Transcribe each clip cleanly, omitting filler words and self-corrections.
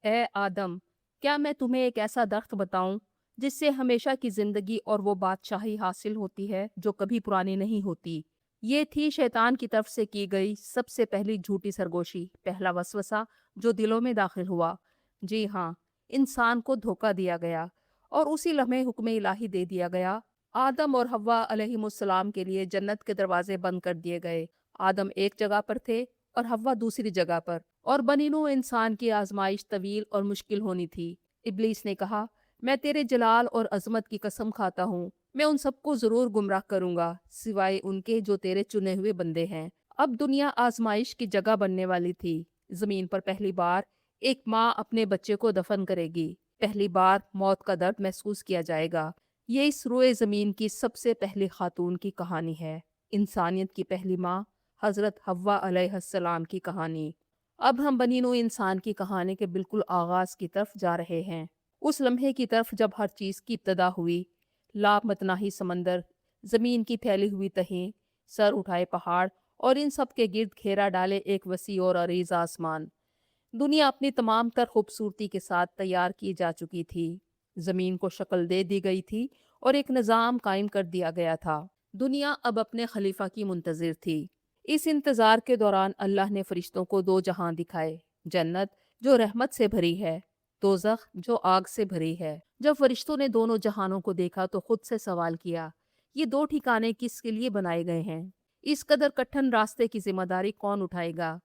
اے آدم، کیا میں تمہیں ایک ایسا درخت بتاؤں جس سے ہمیشہ کی زندگی اور وہ بادشاہی حاصل ہوتی ہے جو کبھی پرانی نہیں ہوتی؟ یہ تھی شیطان کی طرف سے کی گئی سب سے پہلی جھوٹی سرگوشی، پہلا وسوسہ جو دلوں میں داخل ہوا۔ جی ہاں، انسان کو دھوکہ دیا گیا اور اسی لمحے حکم الہی دے دیا گیا۔ آدم اور حوا علیہم السلام کے لیے جنت کے دروازے بند کر دیے گئے۔ آدم ایک جگہ پر تھے اور حوا دوسری جگہ پر، اور بنی نوع انسان کی آزمائش طویل اور مشکل ہونی تھی۔ ابلیس نے کہا، میں تیرے جلال اور عظمت کی قسم کھاتا ہوں، میں ان سب کو ضرور گمراہ کروں گا سوائے ان کے جو تیرے چنے ہوئے بندے ہیں۔ اب دنیا آزمائش کی جگہ بننے والی تھی۔ زمین پر پہلی بار ایک ماں اپنے بچے کو دفن کرے گی، پہلی بار موت کا درد محسوس کیا جائے گا۔ یہ اس روئے زمین کی سب سے پہلی خاتون کی کہانی ہے، انسانیت کی پہلی ماں حضرت حوا علیہ السلام کی کہانی۔ اب ہم بنی نوع انسان کی کہانی کے بالکل آغاز کی طرف جا رہے ہیں، اس لمحے کی طرف جب ہر چیز کی ابتدا ہوئی۔ لامتناہی سمندر، زمین کی پھیلی ہوئی تہیں، سر اٹھائے پہاڑ، اور ان سب کے گرد گھیرا ڈالے ایک وسیع اور عریض آسمان۔ دنیا اپنی تمام تر خوبصورتی کے ساتھ تیار کی جا چکی تھی، زمین کو شکل دے دی گئی تھی اور ایک نظام قائم کر دیا گیا تھا۔ دنیا اب اپنے خلیفہ کی منتظر تھی۔ اس انتظار کے دوران اللہ نے فرشتوں کو دو جہاں دکھائے، جنت جو رحمت سے بھری ہے، دوزخ جو آگ سے بھری ہے۔ جب فرشتوں نے دونوں جہانوں کو دیکھا تو خود سے سوال کیا، یہ دو ٹھکانے کس کے لیے بنائے گئے ہیں؟ اس قدر کٹھن راستے کی ذمہ داری کون اٹھائے گا؟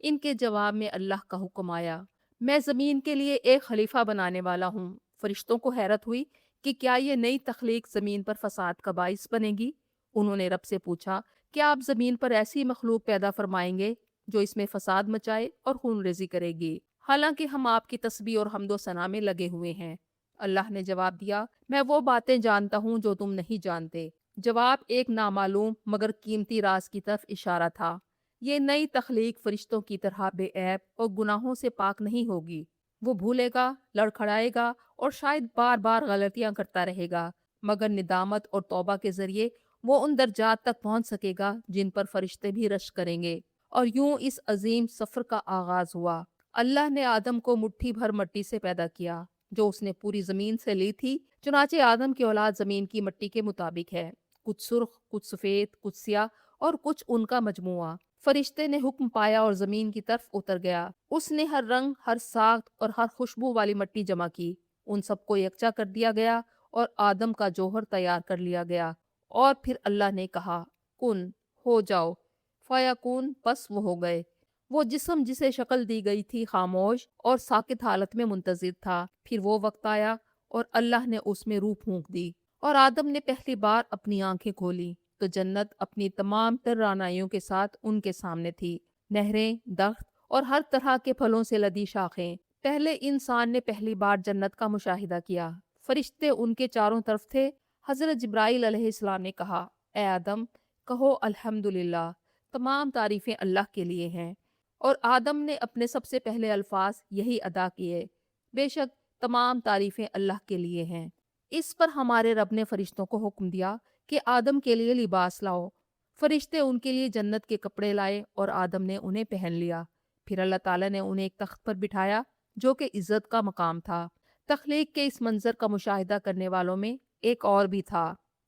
ان کے جواب میں اللہ کا حکم آیا، میں زمین کے لیے ایک خلیفہ بنانے والا ہوں۔ فرشتوں کو حیرت ہوئی کہ کیا یہ نئی تخلیق زمین پر فساد کا باعث بنے گی؟ انہوں نے رب سے پوچھا، کیا آپ زمین پر ایسی مخلوق پیدا فرمائیں گے جو اس میں فساد مچائے اور خون ریزی کرے گی، حالانکہ ہم آپ کی تسبیح اور حمد و ثنا میں لگے ہوئے ہیں؟ اللہ نے جواب دیا، میں وہ باتیں جانتا ہوں جو تم نہیں جانتے۔ جواب ایک نامعلوم مگر قیمتی راز کی طرف اشارہ تھا۔ یہ نئی تخلیق فرشتوں کی طرح بے عیب اور گناہوں سے پاک نہیں ہوگی۔ وہ بھولے گا، لڑکھڑائے گا اور شاید بار بار غلطیاں کرتا رہے گا، مگر ندامت اور توبہ کے ذریعے وہ ان درجات تک پہنچ سکے گا جن پر فرشتے بھی رشک کریں گے۔ اور یوں اس عظیم سفر کا آغاز ہوا۔ اللہ نے آدم کو مٹھی بھر مٹی سے پیدا کیا جو اس نے پوری زمین سے لی تھی، چنانچہ آدم کی اولاد زمین کی مٹی کے مطابق ہے، کچھ سرخ، کچھ سفید، کچھ سیاہ اور کچھ ان کا مجموعہ۔ فرشتے نے حکم پایا اور زمین کی طرف اتر گیا۔ اس نے ہر رنگ، ہر ساخت اور ہر خوشبو والی مٹی جمع کی، ان سب کو یکجا کر دیا گیا اور آدم کا جوہر تیار کر لیا گیا۔ اور پھر اللہ نے کہا، کن، ہو جاؤ، فیکون، پس وہ ہو گئے۔ وہ جسم جسے شکل دی گئی تھی خاموش اور ساکت حالت میں منتظر تھا۔ پھر وہ وقت آیا اور اللہ نے اس میں روح پھونک دی، اور آدم نے پہلی بار اپنی آنکھیں کھولی تو جنت اپنی تمام تر رعنائیوں کے ساتھ ان کے سامنے تھی، نہریں، درخت اور ہر طرح کے پھلوں سے لدی شاخیں۔ پہلے انسان نے پہلی بار جنت کا مشاہدہ کیا، فرشتے ان کے چاروں طرف تھے۔ حضرت جبرائیل علیہ السلام نے کہا، اے آدم، کہو الحمدللہ، تمام تعریفیں اللہ کے لیے ہیں۔ اور آدم نے اپنے سب سے پہلے الفاظ یہی ادا کیے، بے شک تمام تعریفیں اللہ کے لیے ہیں۔ اس پر ہمارے رب نے فرشتوں کو حکم دیا کہ آدم کے لیے لباس لاؤ۔ فرشتے ان کے لیے جنت کے کپڑے لائے اور آدم نے انہیں پہن لیا۔ پھر اللہ تعالیٰ نے انہیں ایک تخت پر بٹھایا جو کہ عزت کا مقام تھا۔ تخلیق کے اس منظر کا مشاہدہ کرنے والوں میں ایک اور بھی تھا،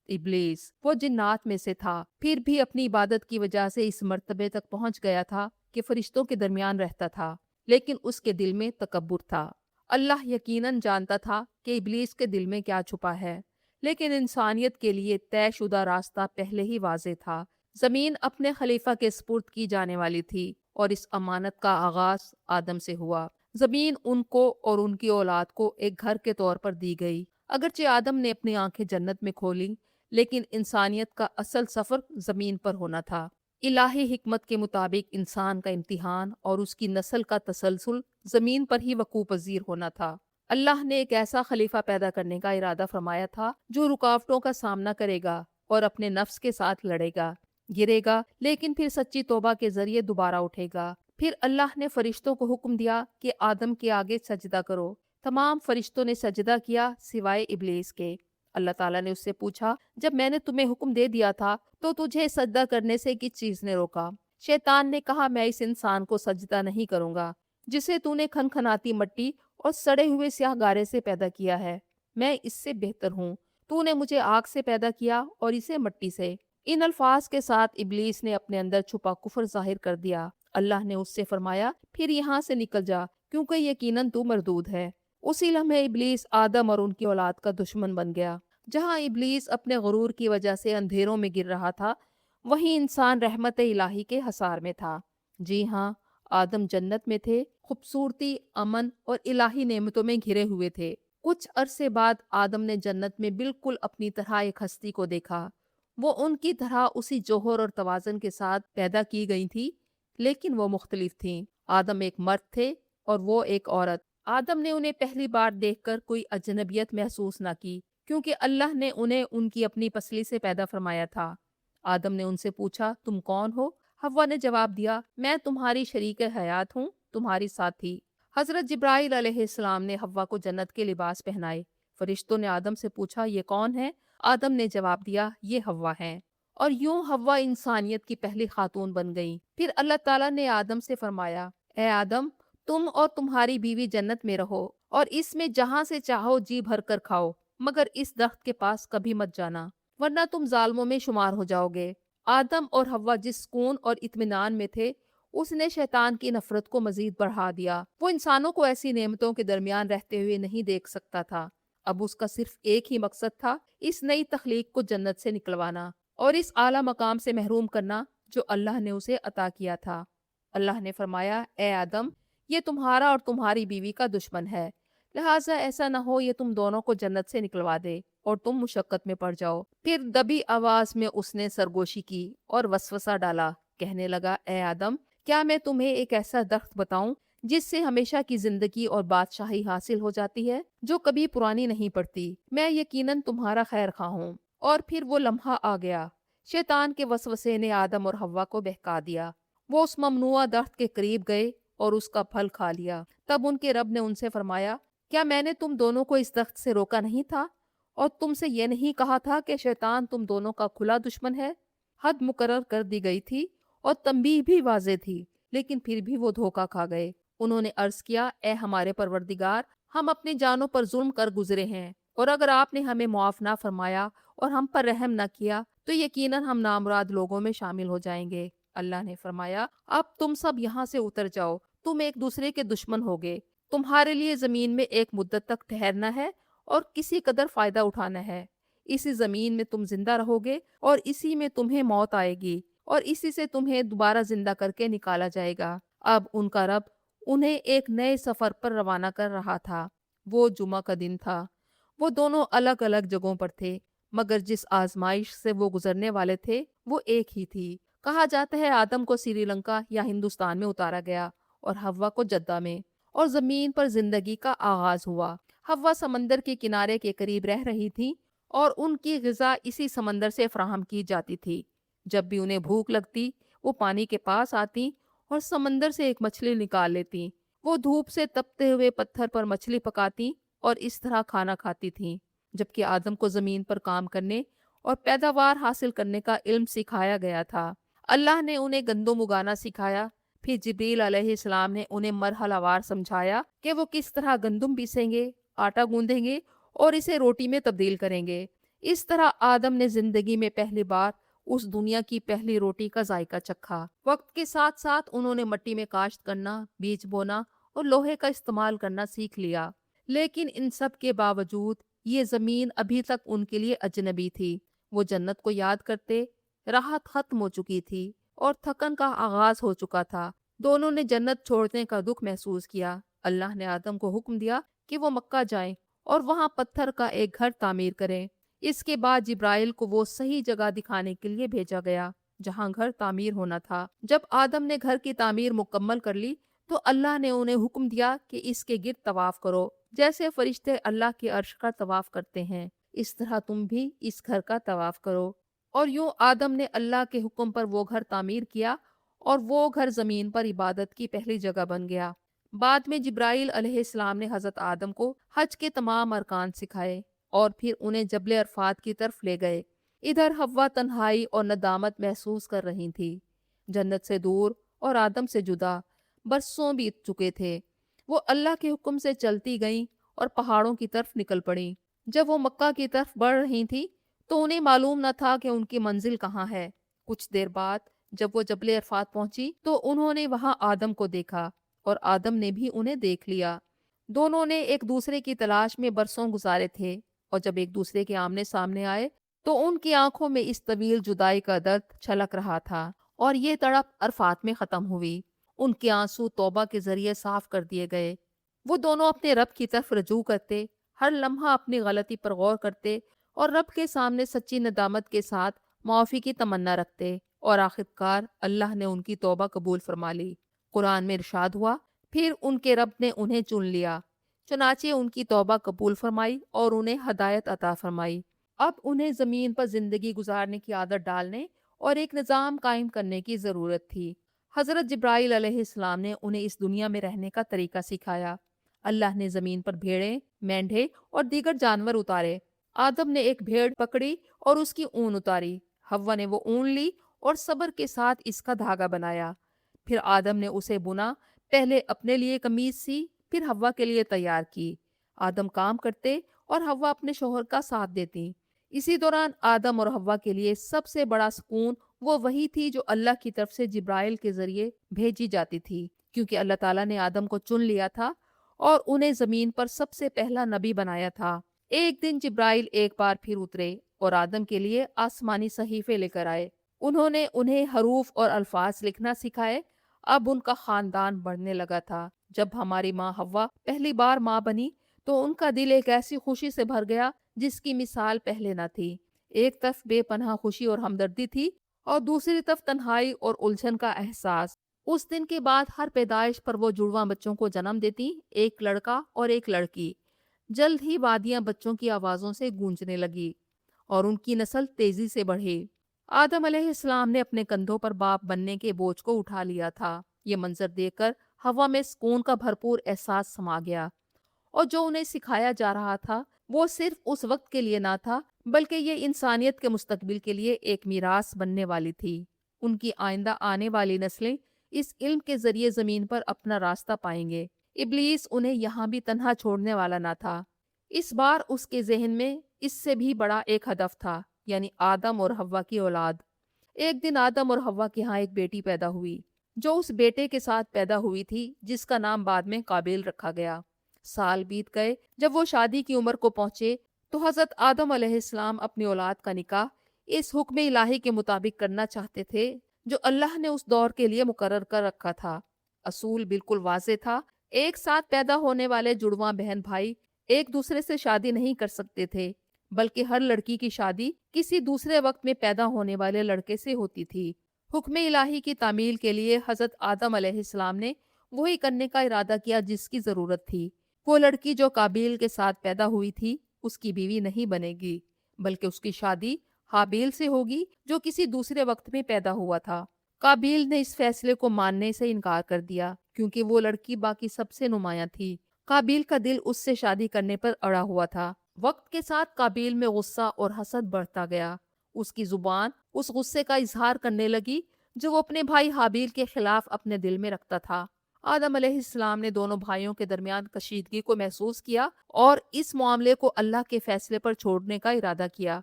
ابلیس۔ وہ جنات میں سے تھا، پھر بھی اپنی عبادت کی وجہ سے اس مرتبے تک پہنچ گیا تھا کہ فرشتوں کے درمیان رہتا تھا، لیکن اس کے دل میں تکبر تھا۔ اللہ یقیناً جانتا تھا کہ ابلیس کے دل میں کیا چھپا ہے، لیکن انسانیت کے لیے طے شدہ راستہ پہلے ہی واضح تھا۔ زمین اپنے خلیفہ کے سپرد کی جانے والی تھی اور اس امانت کا آغاز آدم سے ہوا۔ زمین ان کو اور ان کی اولاد کو ایک گھر کے طور پر دی گئی۔ اگرچہ آدم نے اپنی آنکھیں جنت میں کھولیں، لیکن انسانیت کا اصل سفر زمین پر ہونا تھا۔ الہی حکمت کے مطابق انسان کا امتحان اور اس کی نسل کا تسلسل زمین پر ہی وقوع پذیر ہونا تھا۔ اللہ نے ایک ایسا خلیفہ پیدا کرنے کا ارادہ فرمایا تھا جو رکاوٹوں کا سامنا کرے گا اور اپنے نفس کے ساتھ لڑے گا، گرے گا، لیکن پھر سچی توبہ کے ذریعے دوبارہ اٹھے گا۔ پھر اللہ نے فرشتوں کو حکم دیا کہ آدم کے آگے سجدہ کرو۔ تمام فرشتوں نے سجدہ کیا سوائے ابلیس کے۔ اللہ تعالیٰ نے اس سے پوچھا، جب میں نے تمہیں حکم دے دیا تھا تو تجھے سجدہ کرنے سے کس چیز نے روکا؟ شیطان نے کہا، میں اس انسان کو سجدہ نہیں کروں گا جسے تو نے کھنکھناتی مٹی اور سڑے ہوئے سیاہ گارے سے پیدا کیا ہے، میں اس سے بہتر ہوں۔ تو نے مجھے آگ سے پیدا کیا اور اسے مٹی سے۔ ان الفاظ کے ساتھ ابلیس نے اپنے اندر چھپا کفر ظاہر کر دیا۔ اللہ نے اس سے فرمایا پھر یہاں سے نکل جا، کیونکہ یقیناً تو مردود ہے۔ اسی لمحے ابلیس آدم اور ان کی اولاد کا دشمن بن گیا۔ جہاں ابلیس اپنے غرور کی وجہ سے اندھیروں میں گر رہا تھا، وہیں انسان رحمت الہی کے حصار میں تھا۔ جی ہاں، آدم جنت میں تھے، خوبصورتی، امن اور الہی نعمتوں میں گھرے ہوئے تھے۔ کچھ عرصے بعد آدم نے جنت میں بالکل اپنی طرح ایک ہستی کو دیکھا۔ وہ ان کی طرح اسی جوہر اور توازن کے ساتھ پیدا کی گئی تھی، لیکن وہ مختلف تھیں۔ آدم ایک مرد تھے اور وہ ایک عورت۔ آدم نے انہیں پہلی بار دیکھ کر کوئی اجنبیت محسوس نہ کی، کیونکہ اللہ نے انہیں ان کی اپنی پسلی سے پیدا فرمایا تھا۔ آدم نے ان سے پوچھا تم کون ہو؟ حوا نے جواب دیا میں تمہاری شریک حیات ہوں، تمہاری ساتھی۔ حضرت جبرائیل علیہ السلام نے حوا کو جنت کے لباس پہنائے۔ فرشتوں نے آدم سے پوچھا یہ کون ہے؟ آدم نے جواب دیا یہ حوا ہیں، اور یوں حوا انسانیت کی پہلی خاتون بن گئی۔ پھر اللہ تعالیٰ نے آدم سے فرمایا اے آدم، تم اور تمہاری بیوی جنت میں رہو اور اس میں جہاں سے چاہو جی بھر کر کھاؤ، مگر اس درخت کے پاس کبھی مت جانا ورنہ تم ظالموں میں شمار ہو جاؤ گے۔ آدم اور حوا جس سکون اور اطمینان میں تھے، اس نے شیطان کی نفرت کو مزید بڑھا دیا۔ وہ انسانوں کو ایسی نعمتوں کے درمیان رہتے ہوئے نہیں دیکھ سکتا تھا۔ اب اس کا صرف ایک ہی مقصد تھا، اس نئی تخلیق کو جنت سے نکلوانا اور اس اعلیٰ مقام سے محروم کرنا جو اللہ نے اسے عطا کیا تھا۔ اللہ نے فرمایا اے آدم، یہ تمہارا اور تمہاری بیوی کا دشمن ہے، لہٰذا ایسا نہ ہو یہ تم دونوں کو جنت سے نکلوا دے اور تم مشقت میں پڑ جاؤ۔ پھر دبی آواز میں اس نے سرگوشی کی اور وسوسہ ڈالا، کہنے لگا اے آدم، کیا میں تمہیں ایک ایسا درخت بتاؤں جس سے ہمیشہ کی زندگی اور بادشاہی حاصل ہو جاتی ہے، جو کبھی پرانی نہیں پڑتی؟ میں یقیناً تمہارا خیر خواہ ہوں۔ اور پھر وہ لمحہ آ گیا۔ شیطان کے وسوسے نے آدم اور حوا کو بہکا دیا۔ وہ اس ممنوعہ درخت کے قریب گئے اور اس کا پھل کھا لیا۔ تب ان کے رب نے ان سے فرمایا کیا میں نے تم دونوں کو اس درخت سے روکا نہیں تھا اور تم سے یہ نہیں کہا تھا کہ شیطان تم دونوں کا کھلا دشمن ہے؟ حد مقرر کر دی گئی تھی اور تنبیہ بھی واضح تھی، لیکن پھر بھی وہ دھوکہ کھا گئے۔ انہوں نے عرض کیا اے ہمارے پروردگار، ہم اپنی جانوں پر ظلم کر گزرے ہیں، اور اگر آپ نے ہمیں معاف نہ فرمایا اور ہم پر رحم نہ کیا تو یقیناً ہم نامراد لوگوں میں شامل ہو جائیں گے۔ اللہ نے فرمایا اب تم سب یہاں سے اتر جاؤ، تم ایک دوسرے کے دشمن ہوگے۔ تمہارے لیے زمین میں ایک مدت تک ٹھہرنا ہے اور کسی قدر فائدہ اٹھانا ہے۔ اسی زمین میں تم زندہ رہو گے اور اسی میں تمہیں موت آئے گی اور اسی سے تمہیں دوبارہ زندہ کر کے نکالا جائے گا۔ اب ان کا رب انہیں ایک نئے سفر پر روانہ کر رہا تھا۔ وہ جمعہ کا دن تھا۔ وہ دونوں الگ الگ جگہوں پر تھے، مگر جس آزمائش سے وہ گزرنے والے تھے وہ ایک ہی تھی۔ کہا جاتا ہے آدم کو سری لنکا یا ہندوستان میں اتارا گیا اور حوا کو جدہ میں، اور زمین پر زندگی کا آغاز ہوا۔ حوا سمندر کے کنارے کے قریب رہ رہی تھی اور ان کی غذا اسی سمندر سے فراہم کی جاتی تھی۔ جب بھی انہیں بھوک لگتی وہ پانی کے پاس آتی اور سمندر سے ایک مچھلی نکال لیتی۔ وہ دھوپ سے تپتے ہوئے پتھر پر مچھلی پکاتی اور اس طرح کھانا کھاتی تھیں۔ جبکہ آدم کو زمین پر کام کرنے اور پیداوار حاصل کرنے کا علم سکھایا گیا تھا۔ اللہ نے انہیں گندم اگانا سکھایا۔ پھر جبریل علیہ السلام نے انہیں مرحلہ وار سمجھایا کہ وہ کس طرح گندم پیسیں گے، آٹا گوندیں گے اور اسے روٹی میں تبدیل کریں گے۔ اس طرح آدم نے زندگی میں پہلی بار اس دنیا کی پہلی روٹی کا ذائقہ چکھا۔ وقت کے ساتھ ساتھ انہوں نے مٹی میں کاشت کرنا، بیج بونا اور لوہے کا استعمال کرنا سیکھ لیا، لیکن ان سب کے باوجود یہ زمین ابھی تک ان کے لیے اجنبی تھی۔ وہ جنت کو یاد کرتے، راحت ختم ہو چکی تھی اور تھکن کا آغاز ہو چکا تھا۔ دونوں نے جنت چھوڑنے کا دکھ محسوس کیا۔ اللہ نے آدم کو حکم دیا کہ وہ مکہ جائیں اور وہاں پتھر کا ایک گھر تعمیر کریں۔ اس کے بعد جبرائیل کو وہ صحیح جگہ دکھانے کے لیے بھیجا گیا جہاں گھر تعمیر ہونا تھا۔ جب آدم نے گھر کی تعمیر مکمل کر لی تو اللہ نے انہیں حکم دیا کہ اس کے گرد طواف کرو، جیسے فرشتے اللہ کے عرش کا طواف کرتے ہیں، اس طرح تم بھی اس گھر کا طواف کرو۔ اور یوں آدم نے اللہ کے حکم پر وہ گھر تعمیر کیا اور وہ گھر زمین پر عبادت کی پہلی جگہ بن گیا۔ بعد میں جبرائیل علیہ السلام نے حضرت آدم کو حج کے تمام ارکان سکھائے اور پھر انہیں جبل عرفات کی طرف لے گئے۔ ادھر حوا تنہائی اور ندامت محسوس کر رہی تھی۔ جنت سے دور اور آدم سے جدا برسوں بیت چکے تھے۔ وہ اللہ کے حکم سے چلتی گئیں اور پہاڑوں کی طرف نکل پڑیں۔ جب وہ مکہ کی طرف بڑھ رہی تھیں تو انہیں معلوم نہ تھا کہ ان کی منزل کہاں ہے۔ کچھ دیر بعد جب وہ جبل عرفات پہنچی تو انہوں نے وہاں آدم کو دیکھا اور آدم نے بھی انہیں دیکھ لیا۔ دونوں نے ایک دوسرے کی تلاش میں برسوں گزارے تھے، اور جب ایک دوسرے کے آمنے سامنے آئے تو ان کی آنکھوں میں اس طویل جدائی کا درد چھلک رہا تھا، اور یہ تڑپ عرفات میں ختم ہوئی۔ ان کے آنسو توبہ کے ذریعے صاف کر دیے گئے۔ وہ دونوں اپنے رب کی طرف رجوع کرتے، ہر لمحہ اپنی غلطی پر غور کرتے اور رب کے سامنے سچی ندامت کے ساتھ معافی کی تمنا رکھتے، اور آخرکار اللہ نے ان کی توبہ قبول فرما لی۔ قرآن میں ارشاد ہوا، پھر ان کے رب نے انہیں چن لیا، چنانچہ ان کی توبہ قبول فرمائی اور انہیں ہدایت عطا فرمائی۔ اب انہیں زمین پر زندگی گزارنے کی عادت ڈالنے اور ایک نظام قائم کرنے کی ضرورت تھی۔ حضرت جبرائیل علیہ السلام نے انہیں اس دنیا میں رہنے کا طریقہ سکھایا۔ اللہ نے زمین پر بھیڑیں، مینڈھے اور دیگر جانور اتارے۔ آدم نے ایک بھیڑ پکڑی اور اس کی اون اتاری۔ حوا نے وہ اون لی اور صبر کے ساتھ اس کا دھاگا بنایا۔ پھر آدم نے اسے بنا، پہلے اپنے لیے قمیض سی، پھر حوا کے لیے تیار کی۔ آدم کام کرتے اور حوا اپنے شوہر کا ساتھ دیتی۔ اسی دوران آدم اور حوا کے لیے سب سے بڑا سکون وہ وہی تھی جو اللہ کی طرف سے جبرائیل کے ذریعے بھیجی جاتی تھی، کیونکہ اللہ تعالیٰ نے آدم کو چن لیا تھا اور انہیں زمین پر سب سے پہلا نبی بنایا تھا۔ ایک دن جبرائیل ایک بار پھر اترے اور آدم کے لیے آسمانی صحیفے لے کر آئے۔ انہوں نے انہیں حروف اور الفاظ لکھنا سکھائے۔ اب ان کا خاندان بڑھنے لگا تھا۔ جب ہماری ماں حوا پہلی بار ماں بنی تو ان کا دل ایک ایسی خوشی سے بھر گیا جس کی مثال پہلے نہ تھی۔ ایک طرف بے پناہ خوشی اور ہمدردی تھی، اور دوسری طرف تنہائی اور الجھن کا احساس۔ اس دن کے بعد ہر پیدائش پر وہ جڑواں بچوں کو جنم دیتی، ایک لڑکا اور ایک لڑکی۔ جلد ہی وادیاں بچوں کی آوازوں سے گونجنے لگی اور ان کی نسل تیزی سے بڑھی۔ آدم علیہ السلام نے اپنے کندھوں پر باپ بننے کے بوجھ کو اٹھا لیا تھا۔ یہ منظر دیکھ کر ہوا میں سکون کا بھرپور احساس سما گیا، اور جو انہیں سکھایا جا رہا تھا وہ صرف اس وقت کے لیے نہ تھا، بلکہ یہ انسانیت کے مستقبل کے لیے ایک میراث بننے والی تھی۔ ان کی آئندہ آنے والی نسلیں اس علم کے ذریعے زمین پر اپنا راستہ پائیں گے۔ ابلیس انہیں یہاں بھی تنہا چھوڑنے والا نہ تھا۔ اس بار اس کے ذہن میں اس سے بھی بڑا ایک ہدف تھا، یعنی آدم اور حوا کی اولاد۔ ایک دن آدم اور حوا کے ہاں ایک بیٹی پیدا ہوئی، جو اس بیٹے کے ساتھ پیدا ہوئی تھی جس کا نام بعد میں قابیل رکھا گیا۔ سال بیت گئے۔ جب وہ شادی کی عمر کو پہنچے تو حضرت آدم علیہ السلام اپنی اولاد کا نکاح اس حکم الہی کے مطابق کرنا چاہتے تھے جو اللہ نے اس دور کے لیے مقرر کر رکھا تھا۔ اصول بالکل واضح تھا، ایک ساتھ پیدا ہونے والے جڑواں بہن بھائی ایک دوسرے سے شادی نہیں کر سکتے تھے، بلکہ ہر لڑکی کی شادی کسی دوسرے وقت میں پیدا ہونے والے لڑکے سے ہوتی تھی۔ حکم الہی کی تعمیل کے لیے حضرت آدم علیہ السلام نے وہی کرنے کا ارادہ کیا جس کی ضرورت تھی۔ وہ لڑکی جو قابیل کے ساتھ پیدا ہوئی تھی اس کی بیوی نہیں بنے گی، بلکہ اس کی شادی حابیل سے ہوگی جو کسی دوسرے وقت میں پیدا ہوا تھا۔ قابیل نے اس فیصلے کو ماننے سے انکار کر دیا کیونکہ وہ لڑکی باقی سب سے نمایاں تھی۔ قابیل کا دل اس سے شادی کرنے پر اڑا ہوا تھا۔ وقت کے ساتھ قابیل میں غصہ اور حسد بڑھتا گیا۔ اس کی زبان اس غصے کا اظہار کرنے لگی جو وہ اپنے بھائی حابیل کے خلاف اپنے دل میں رکھتا تھا۔ آدم علیہ السلام نے دونوں بھائیوں کے درمیان کشیدگی کو محسوس کیا اور اس معاملے کو اللہ کے فیصلے پر چھوڑنے کا ارادہ کیا۔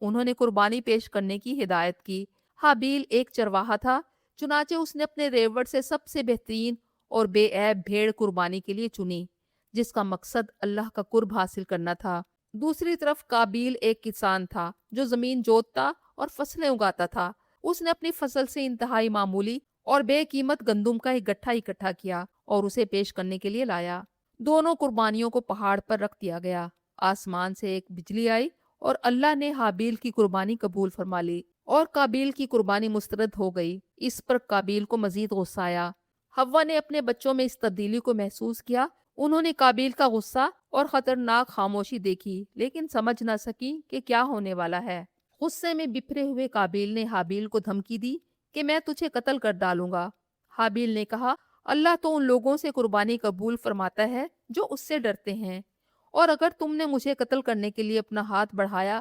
انہوں نے قربانی پیش کرنے کی ہدایت کی۔ حابیل ایک چرواہا تھا، چنانچہ اس نے اپنے ریوڑ سے سب سے بہترین اور بے عیب بھیڑ قربانی کے لیے چنی، جس کا مقصد اللہ کا قرب حاصل کرنا تھا۔ دوسری طرف قابیل ایک کسان تھا جو زمین جوتتا اور فصلیں اگاتا تھا۔ اس نے اپنی فصل سے انتہائی معمولی اور بے قیمت گندم کا ایک گٹھا اکٹھا کیا اور اسے پیش کرنے کے لیے لایا۔ دونوں قربانیوں کو پہاڑ پر رکھ دیا گیا۔ آسمان سے ایک بجلی آئی اور اللہ نے حابیل کی قربانی قبول فرما لی اور قابیل کی قربانی مسترد ہو گئی۔ اس پر قابیل کو مزید غصہ آیا۔ حوا نے اپنے بچوں میں اس تبدیلی کو محسوس کیا۔ انہوں نے قابیل کا غصہ اور خطرناک خاموشی دیکھی لیکن سمجھ نہ سکی کہ کیا ہونے والا ہے۔ غصے میں بپھرے ہوئے قابیل نے حابیل کو دھمکی دی کہ میں تجھے قتل کر ڈالوں گا۔ حابیل نے کہا، اللہ تو ان لوگوں سے قربانی قبول فرماتا ہے جو اس سے ڈرتے ہیں، اور اگر تم نے مجھے قتل کرنے کے لیے اپنا ہاتھ بڑھایا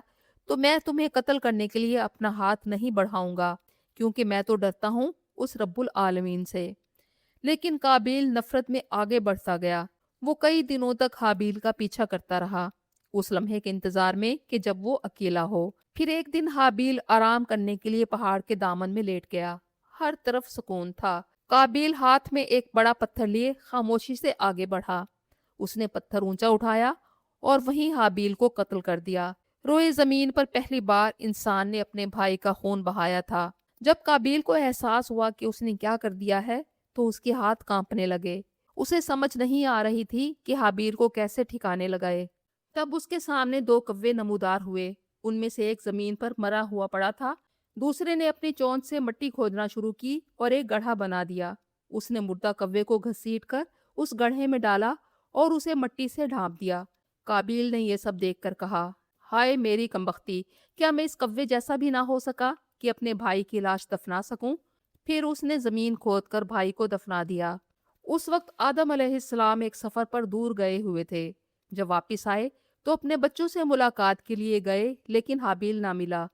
تو میں تمہیں قتل کرنے کے لیے اپنا ہاتھ نہیں بڑھاؤں گا، کیونکہ میں تو ڈرتا ہوں اس رب العالمین سے۔ لیکن قابیل نفرت میں آگے بڑھتا گیا۔ وہ کئی دنوں تک حابیل کا پیچھا کرتا رہا، اس لمحے کے انتظار میں کہ جب وہ اکیلا ہو۔ پھر ایک دن حابیل آرام کرنے کے لیے پہاڑ کے دامن میں لیٹ گیا۔ ہر طرف سکون تھا۔ قابیل ہاتھ میں ایک بڑا پتھر لیے خاموشی سے آگے بڑھا۔ اس نے پتھر اونچا اٹھایا اور وہیں حابیل کو قتل کر دیا۔ روئے زمین پر پہلی بار انسان نے اپنے بھائی کا خون بہایا تھا۔ جب قابیل کو احساس ہوا کہ اس نے کیا کر دیا ہے تو اس کے ہاتھ کانپنے لگے۔ اسے سمجھ نہیں آ رہی تھی کہ حابیل کو کیسے ٹھکانے لگائے۔ تب اس کے سامنے دو کوے نمودار ہوئے۔ ان میں سے ایک زمین پر مرا ہوا پڑا تھا، دوسرے نے اپنی چونچ سے مٹی کھودنا شروع کی اور ایک گڑھا بنا دیا۔ اس نے مردہ کوے کو گھسیٹ کر اس گڑھے میں ڈالا اور اسے مٹی سے ڈھانپ دیا۔ قابیل نے یہ سب دیکھ کر کہا، ہائے میری کمبختی، کیا میں اس کوے جیسا بھی نہ ہو سکا کہ اپنے بھائی کی لاش دفنا سکوں؟ پھر اس نے زمین کھود کر بھائی کو دفنا دیا۔ اس وقت آدم علیہ السلام ایک سفر پر دور گئے ہوئے تھے۔ جب واپس آئے تو اپنے بچوں سے ملاقات کے لیے گئے، لیکن حابیل نہ ملا۔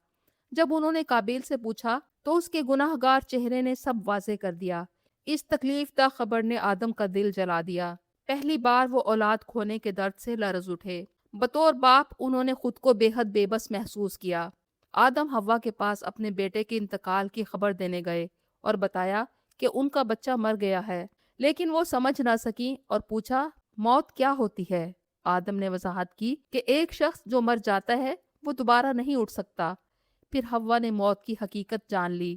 جب انہوں نے قابیل سے پوچھا تو اس کے گناہ گار چہرے نے سب واضح کر دیا۔ اس تکلیف دہ خبر نے آدم کا دل جلا دیا۔ پہلی بار وہ اولاد کھونے کے درد سے لرز اٹھے۔ بطور باپ انہوں نے خود کو بے حد بے بس محسوس کیا۔ آدم حوا کے پاس اپنے بیٹے کے انتقال کی خبر دینے گئے اور بتایا کہ ان کا بچہ مر گیا ہے، لیکن وہ سمجھ نہ سکی اور پوچھا، موت کیا ہوتی ہے؟ آدم نے وضاحت کی کہ ایک شخص جو مر جاتا ہے وہ دوبارہ نہیں اٹھ سکتا۔ پھر حوا نے موت کی حقیقت جان لی،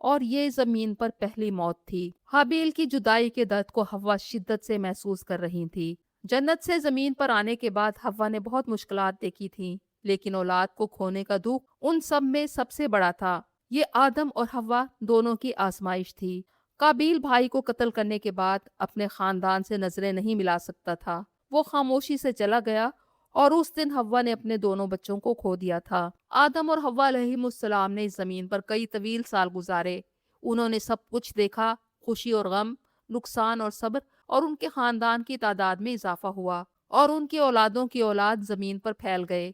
اور یہ زمین پر پہلی موت تھی۔ حابیل کی جدائی کے درد کو حوا شدت سے محسوس کر رہی تھی۔ جنت سے زمین پر آنے کے بعد حوا نے بہت مشکلات دیکھی تھیں، لیکن اولاد کو کھونے کا دکھ ان سب میں سب سے بڑا تھا۔ یہ آدم اور حوا دونوں کی آزمائش تھی۔ قابیل بھائی کو قتل کرنے کے بعد اپنے خاندان سے نظریں نہیں ملا سکتا تھا۔ وہ خاموشی سے چلا گیا اور اس دن حوا نے اپنے دونوں بچوں کو کھو دیا تھا۔ آدم اور حوا علیہم السلام نے اس زمین پر کئی طویل سال گزارے۔ انہوں نے سب کچھ دیکھا، خوشی اور غم، نقصان اور صبر، اور ان کے خاندان کی تعداد میں اضافہ ہوا اور ان کی اولادوں کی اولاد زمین پر پھیل گئے۔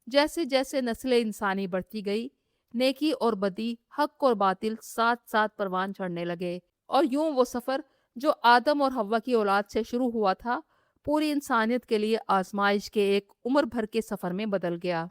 جیسے جیسے نسل انسانی بڑھتی گئی، نیکی اور بدی، حق اور باطل ساتھ ساتھ پروان چڑھنے لگے، اور یوں وہ سفر جو آدم اور حوا کی اولاد سے شروع ہوا تھا، پوری انسانیت کے لیے آزمائش کے ایک عمر بھر کے سفر میں بدل گیا۔